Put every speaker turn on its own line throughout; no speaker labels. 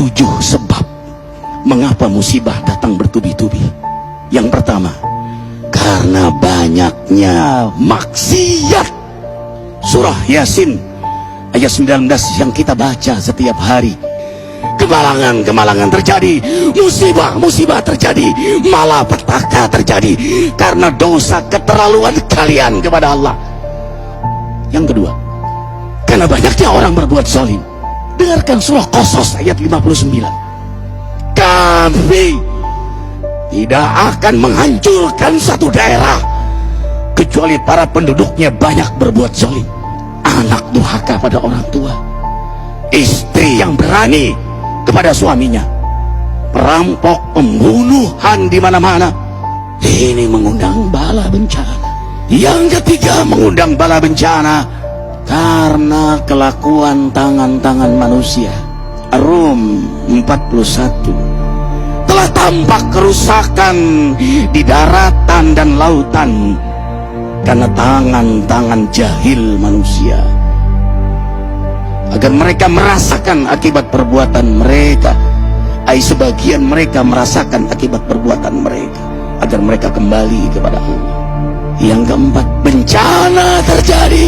7 sebab mengapa musibah datang bertubi-tubi. Yang pertama, karena banyaknya maksiat. Surah Yasin ayat 19 yang kita baca setiap hari. Kemalangan terjadi, musibah terjadi, malapetaka terjadi karena dosa keterlaluan kalian kepada Allah. Yang kedua, karena banyaknya orang berbuat zalim. Dengarkan surah Qasas ayat 59. Kami tidak akan menghancurkan satu daerah kecuali para penduduknya banyak berbuat zalim. Anak durhaka pada orang tua, istri yang berani kepada suaminya, perampok, pembunuhan di mana-mana. Ini mengundang bala bencana. Yang ketiga, mengundang bala bencana karena kelakuan tangan-tangan manusia. Rum 41. Telah tampak kerusakan di daratan dan lautan karena tangan-tangan jahil manusia, agar mereka merasakan akibat perbuatan mereka. Sebagian mereka merasakan akibat perbuatan mereka, agar mereka kembali kepada Allah. Yang keempat, bencana terjadi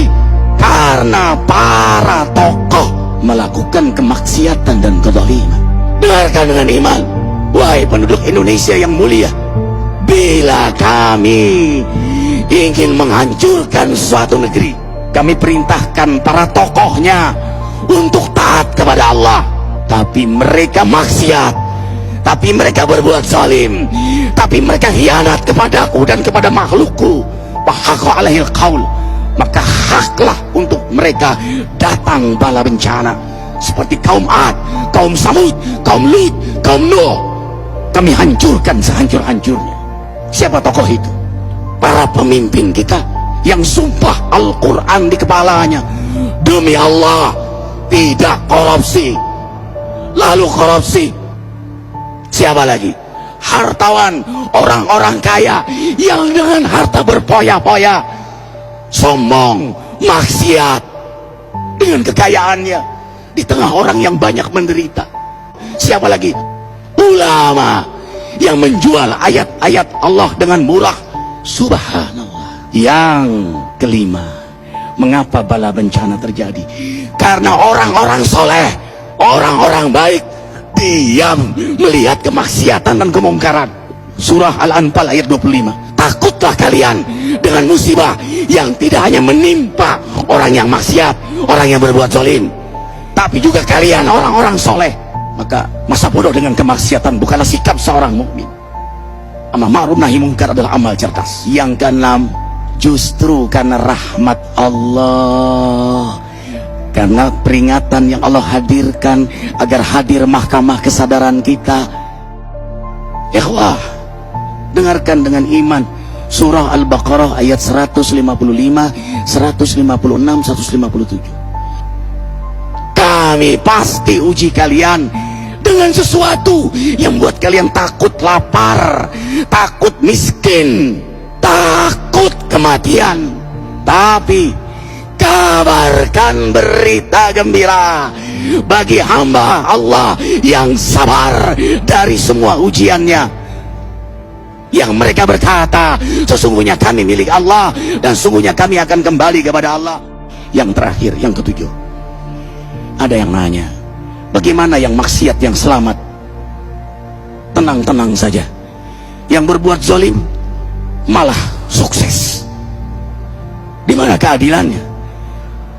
karena para tokoh melakukan kemaksiatan dan kezaliman. Dengarkan dengan iman, wahai penduduk Indonesia yang mulia. Bila kami ingin menghancurkan suatu negeri, kami perintahkan para tokohnya untuk taat kepada Allah, tapi mereka maksiat, tapi mereka berbuat zalim, tapi mereka khianat kepadaku dan kepada makhlukku. Fahaqa alaihil qaul, maka haklah untuk mereka datang bala bencana seperti kaum Ad, kaum Samud, kaum Lut, kaum Nuh. Kami hancurkan sehancur-hancurnya. Siapa tokoh itu? Para pemimpin kita yang sumpah Al-Quran di kepalanya, demi Allah tidak korupsi. Lalu korupsi. Siapa lagi? Hartawan, orang-orang kaya yang dengan harta berpoya-poya, sombong, maksiat dengan kekayaannya di tengah orang yang banyak menderita. Siapa lagi? Ulama yang menjual ayat-ayat Allah dengan murah. Subhanallah. Yang kelima, mengapa bala bencana terjadi? Karena orang-orang soleh, orang-orang baik diam melihat kemaksiatan dan kemungkaran. Surah Al-Anfal ayat 25. Takutlah kalian dengan musibah yang tidak hanya menimpa orang yang maksiat, orang yang berbuat zalim, tapi juga kalian orang-orang soleh. Maka masa bodoh dengan kemaksiatan bukanlah sikap seorang mukmin. Amar ma'ruf nahi munkar adalah amal cerdas. Yang keenam, justru karena rahmat Allah, karena peringatan yang Allah hadirkan agar hadir mahkamah kesadaran kita. Ikhwah, dengarkan dengan iman surah Al-Baqarah ayat 155, 156, 157. Kami pasti uji kalian dengan sesuatu yang buat kalian takut lapar, takut miskin, takut kematian. Tapi kabarkan berita gembira bagi hamba Allah yang sabar dari semua ujiannya, yang mereka berkata, sesungguhnya kami milik Allah dan sungguhnya kami akan kembali kepada Allah. Yang terakhir, yang ketujuh, ada yang nanya, bagaimana yang maksiat yang selamat? Tenang-tenang saja. Yang berbuat zalim malah sukses. Di mana keadilannya?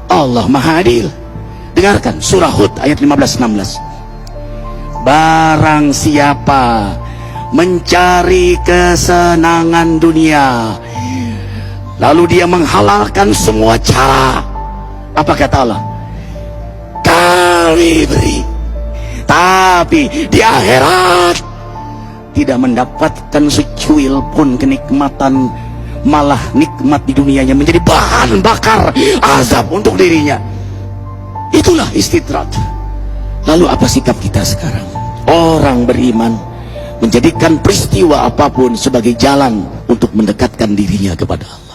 Allah Maha Adil. Dengarkan surah Hud ayat 15-16. Barang siapa mencari kesenangan dunia, lalu dia menghalalkan semua cara, apa kata Allah? Kami beri, tapi di akhirat tidak mendapatkan secuil pun kenikmatan, malah nikmat di dunianya menjadi bahan bakar azab untuk dirinya. Itulah istidrat. Lalu apa sikap kita sekarang? Orang beriman menjadikan peristiwa apapun sebagai jalan untuk mendekatkan dirinya kepada Allah.